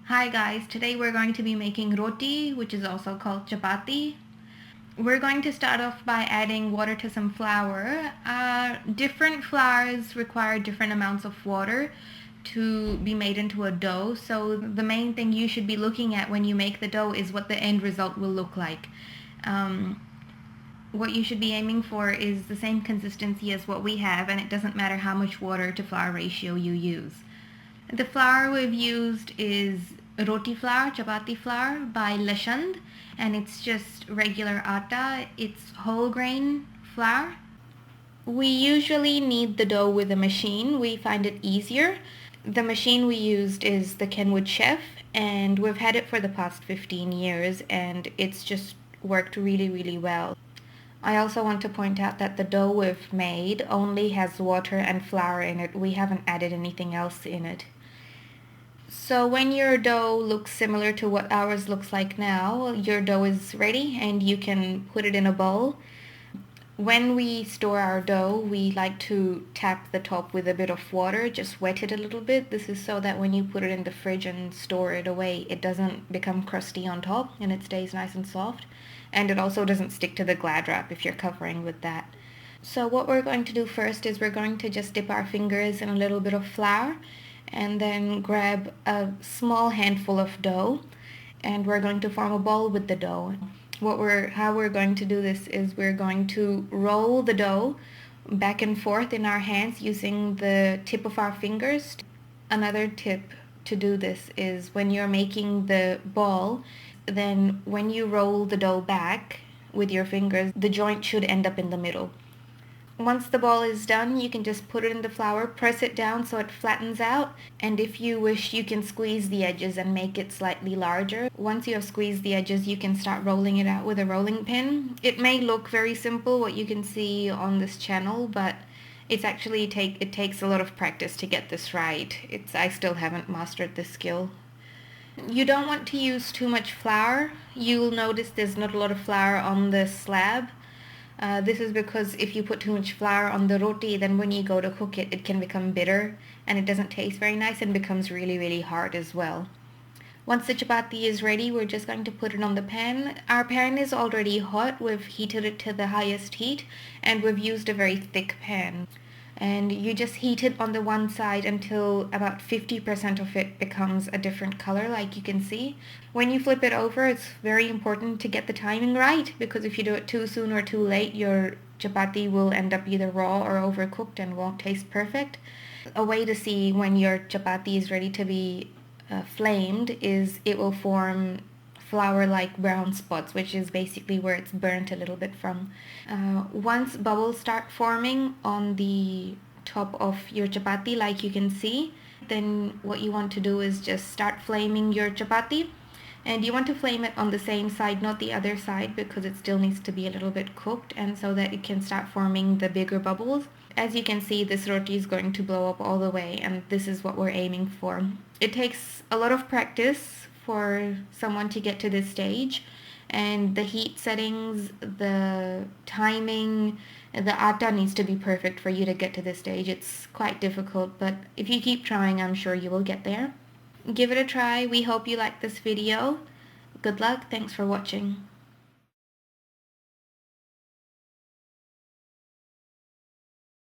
Hi guys, today we're going to be making roti, which is also called chapati. We're going to start off by adding water to some flour. Different flours require different amounts of water to be made into a dough, so the main thing you should be looking at when you make the dough is what the end result will look like. What you should be aiming for is the same consistency as what we have, and it doesn't matter how much water to flour ratio you use. The flour we've used is roti flour, chapati flour by Lashand, and it's just regular atta. It's whole grain flour. We usually knead the dough with a machine. We find it easier. The machine we used is the Kenwood Chef, and we've had it for the past 15 years, and it's just worked really well. I also want to point out that the dough we've made only has water and flour in it. We haven't added anything else in it. So when your dough looks similar to what ours looks like now, your dough is ready and you can put it in a bowl. When we store our dough, we like to tap the top with a bit of water, just wet it a little bit. This is so that when you put it in the fridge and store it away, it doesn't become crusty on top and it stays nice and soft. And it also doesn't stick to the Glad wrap if you're covering with that. So what we're going to do first is we're going to just dip our fingers in a little bit of flour and then grab a small handful of dough, and we're going to form a ball with the dough. How we're going to do this is we're going to roll the dough back and forth in our hands using the tip of our fingers. Another tip to do this is when you're making the ball, then when you roll the dough back with your fingers, the joint should end up in the middle. Once the ball is done, you can just put it in the flour, press it down so it flattens out, and if you wish, you can squeeze the edges and make it slightly larger. Once you have squeezed the edges, you can start rolling it out with a rolling pin. It may look very simple, what you can see on this channel, but it takes a lot of practice to get this right. I still haven't mastered this skill. You don't want to use too much flour. You'll notice there's not a lot of flour on the slab. This is because if you put too much flour on the roti, then when you go to cook it, it can become bitter and it doesn't taste very nice and becomes really hard as well. Once the chapati is ready, we're just going to put it on the pan. Our pan is already hot. We've heated it to the highest heat and we've used a very thick pan. And you just heat it on the one side until about 50% of it becomes a different color, like you can see. When you flip it over, it's very important to get the timing right, because if you do it too soon or too late, your chapati will end up either raw or overcooked and won't taste perfect. A way to see when your chapati is ready to be flamed is it will form flour-like brown spots, which is basically where it's burnt a little bit from. Once bubbles start forming on the top of your chapati, like you can see, then what you want to do is just start flaming your chapati. And you want to flame it on the same side, not the other side, because it still needs to be a little bit cooked, and so that it can start forming the bigger bubbles. As you can see, this roti is going to blow up all the way, and this is what we're aiming for. It takes a lot of practice for someone to get to this stage, and the heat settings, the timing, the atta needs to be perfect for you to get to this stage. It's quite difficult, but if you keep trying, I'm sure you will get there. Give it a try. We hope you like this video. Good luck. Thanks for watching.